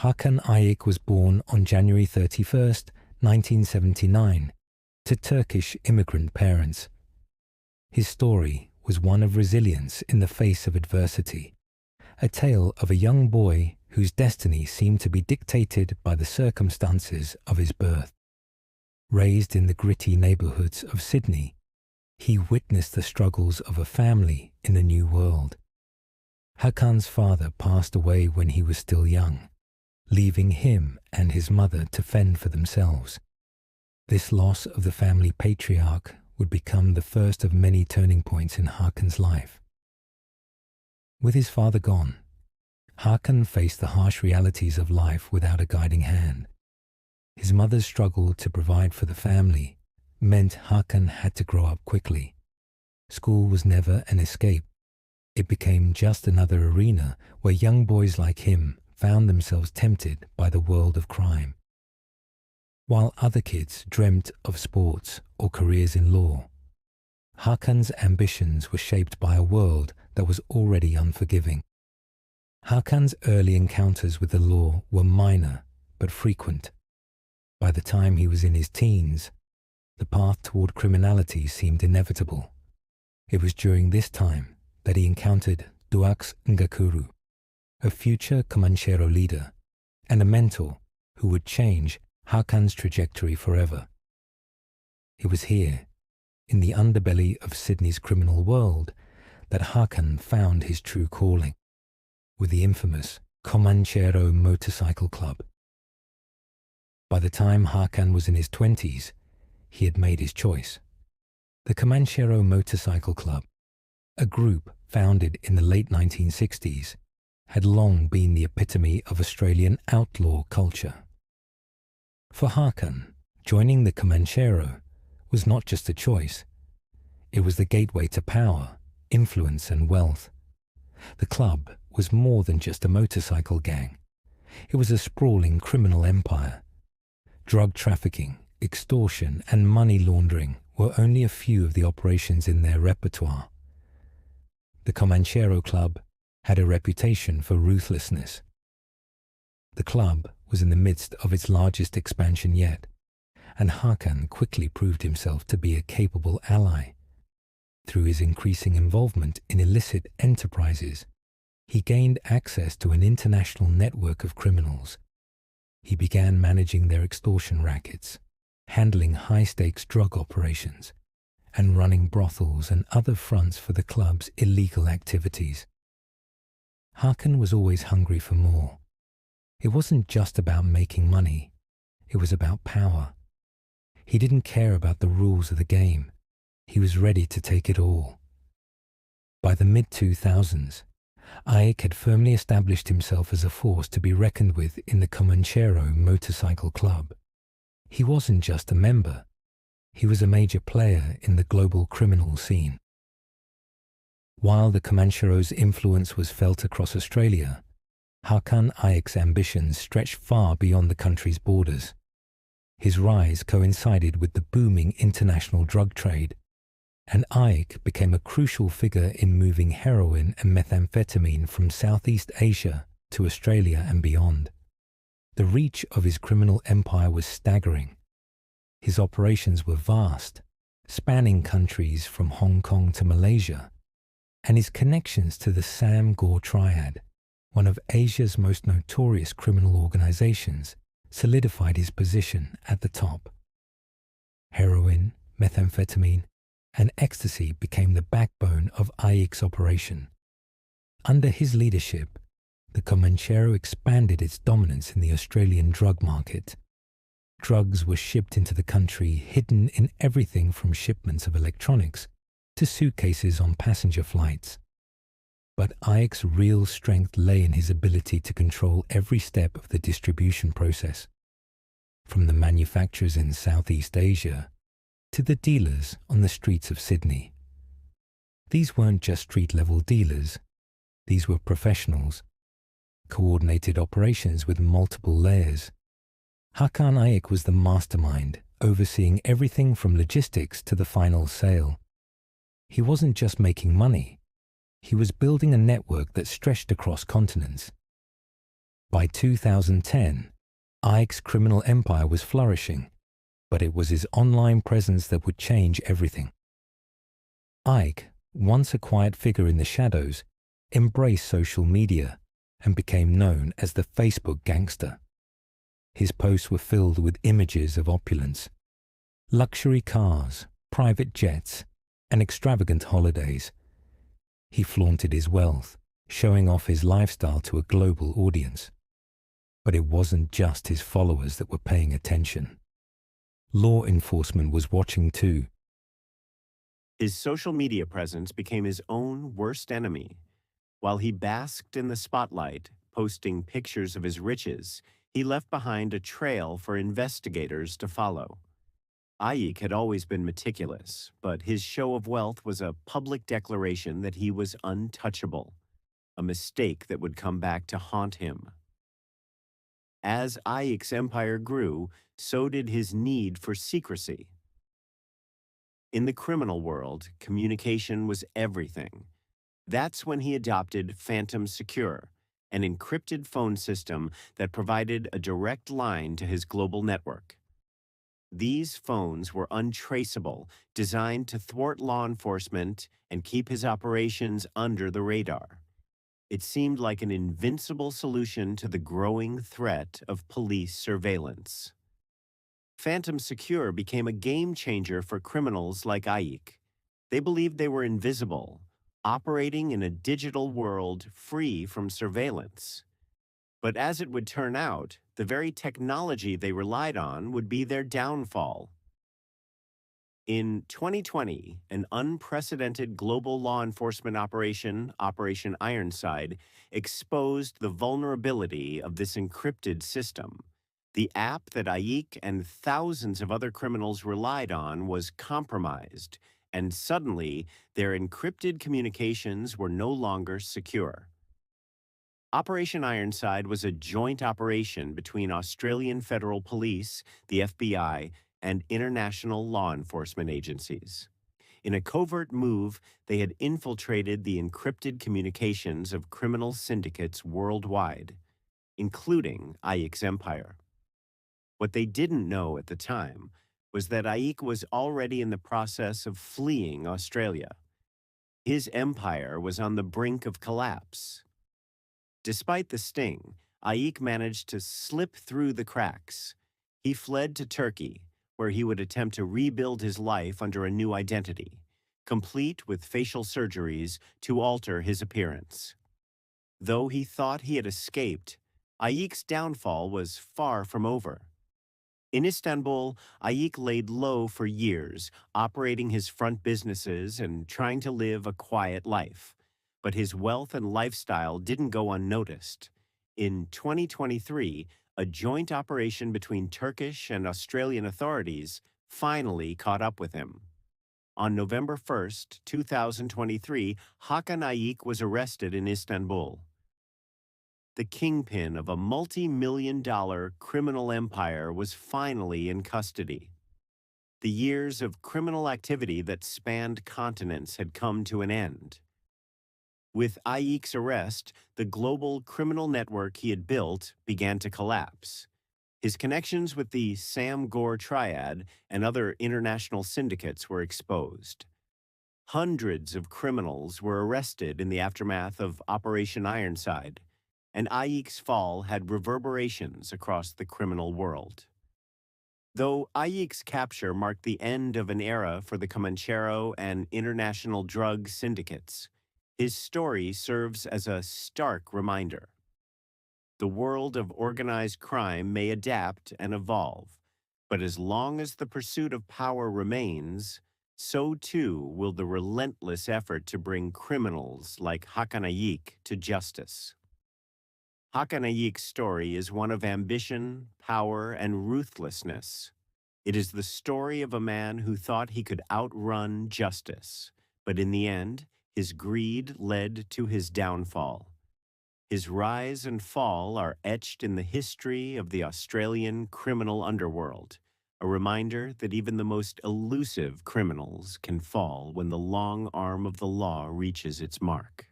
Hakan Ayik was born on January 31st, 1979, to Turkish immigrant parents. His story was one of resilience in the face of adversity, a tale of a young boy whose destiny seemed to be dictated by the circumstances of his birth. Raised in the gritty neighbourhoods of Sydney, he witnessed the struggles of a family in the New World. Hakan's father passed away when he was still young, leaving him and his mother to fend for themselves. This loss of the family patriarch would become the first of many turning points in Hakan's life. With his father gone, Hakan faced the harsh realities of life without a guiding hand. His mother's struggle to provide for the family meant Hakan had to grow up quickly. School was never an escape. It became just another arena where young boys like him found themselves tempted by the world of crime. While other kids dreamt of sports or careers in law, Hakan's ambitions were shaped by a world that was already unforgiving. Hakan's early encounters with the law were minor but frequent. By the time he was in his teens, the path toward criminality seemed inevitable. It was during this time that he encountered Duax Ngakuru, a future Comanchero leader and a mentor who would change Hakan's trajectory forever. It was here, in the underbelly of Sydney's criminal world, that Hakan found his true calling, with the infamous Comanchero Motorcycle Club. By the time Hakan was in his 20s, he had made his choice. The Comanchero Motorcycle Club, a group founded in the late 1960s, had long been the epitome of Australian outlaw culture. For Hakan, joining the Comanchero was not just a choice. It was the gateway to power, influence and wealth. The club was more than just a motorcycle gang. It was a sprawling criminal empire. Drug trafficking, extortion and money laundering were only a few of the operations in their repertoire. The Comanchero Club had a reputation for ruthlessness. The club was in the midst of its largest expansion yet, and Hakan quickly proved himself to be a capable ally. Through his increasing involvement in illicit enterprises, he gained access to an international network of criminals. He began managing their extortion rackets, handling high-stakes drug operations, and running brothels and other fronts for the club's illegal activities. Hakan was always hungry for more. It wasn't just about making money, it was about power. He didn't care about the rules of the game. He was ready to take it all. By the mid-2000s, Ayik had firmly established himself as a force to be reckoned with in the Comanchero Motorcycle Club. He wasn't just a member, he was a major player in the global criminal scene. While the Comanchero's influence was felt across Australia, Hakan Ayik's ambitions stretched far beyond the country's borders. His rise coincided with the booming international drug trade, and Ayik became a crucial figure in moving heroin and methamphetamine from Southeast Asia to Australia and beyond. The reach of his criminal empire was staggering. His operations were vast, spanning countries from Hong Kong to Malaysia, and his connections to the Sam Gor Triad, one of Asia's most notorious criminal organizations, solidified his position at the top. Heroin, methamphetamine, and ecstasy became the backbone of Ayik's operation. Under his leadership, the Comanchero expanded its dominance in the Australian drug market. Drugs were shipped into the country hidden in everything from shipments of electronics to suitcases on passenger flights. But Ayik's real strength lay in his ability to control every step of the distribution process, from the manufacturers in Southeast Asia to the dealers on the streets of Sydney. These weren't just street-level dealers, these were professionals, coordinated operations with multiple layers. Hakan Ayik was the mastermind, overseeing everything from logistics to the final sale. He wasn't just making money, he was building a network that stretched across continents. By 2010, Ayik's criminal empire was flourishing, but it was his online presence that would change everything. Ayik, once a quiet figure in the shadows, embraced social media and became known as the Facebook gangster. His posts were filled with images of opulence, luxury cars, private jets, and extravagant holidays. He flaunted his wealth, showing off his lifestyle to a global audience. But it wasn't just his followers that were paying attention. Law enforcement was watching too. His social media presence became his own worst enemy. While he basked in the spotlight, posting pictures of his riches, he left behind a trail for investigators to follow. Ayik had always been meticulous, but his show of wealth was a public declaration that he was untouchable, a mistake that would come back to haunt him. As Ayik's empire grew, so did his need for secrecy. In the criminal world, communication was everything. That's when he adopted Phantom Secure, an encrypted phone system that provided a direct line to his global network. These phones were untraceable, designed to thwart law enforcement and keep his operations under the radar. It seemed like an invincible solution to the growing threat of police surveillance. Phantom Secure became a game changer for criminals like Ayik. They believed they were invisible, operating in a digital world free from surveillance. But as it would turn out, the very technology they relied on would be their downfall. In 2020, an unprecedented global law enforcement operation, Operation Ironside, exposed the vulnerability of this encrypted system. The app that Ayik and thousands of other criminals relied on was compromised, and suddenly their encrypted communications were no longer secure. Operation Ironside was a joint operation between Australian Federal Police, the FBI, and international law enforcement agencies. In a covert move, they had infiltrated the encrypted communications of criminal syndicates worldwide, including Ayik's empire. What they didn't know at the time was that Ayik was already in the process of fleeing Australia. His empire was on the brink of collapse. Despite the sting, Ayik managed to slip through the cracks. He fled to Turkey, where he would attempt to rebuild his life under a new identity, complete with facial surgeries to alter his appearance. Though he thought he had escaped, Ayik's downfall was far from over. In Istanbul, Ayik laid low for years, operating his front businesses and trying to live a quiet life. But his wealth and lifestyle didn't go unnoticed. In 2023, a joint operation between Turkish and Australian authorities finally caught up with him. On November 1st, 2023, Hakan Ayik was arrested in Istanbul. The kingpin of a multi-million-dollar criminal empire was finally in custody. The years of criminal activity that spanned continents had come to an end. With Ayik's arrest, the global criminal network he had built began to collapse. His connections with the Sam Gor Triad and other international syndicates were exposed. Hundreds of criminals were arrested in the aftermath of Operation Ironside, and Ayik's fall had reverberations across the criminal world. Though Ayik's capture marked the end of an era for the Comanchero and international drug syndicates, his story serves as a stark reminder. The world of organized crime may adapt and evolve, but as long as the pursuit of power remains, so too will the relentless effort to bring criminals like Hakan Ayik to justice. Hakan Ayik's story is one of ambition, power, and ruthlessness. It is the story of a man who thought he could outrun justice, but in the end, his greed led to his downfall. His rise and fall are etched in the history of the Australian criminal underworld, a reminder that even the most elusive criminals can fall when the long arm of the law reaches its mark.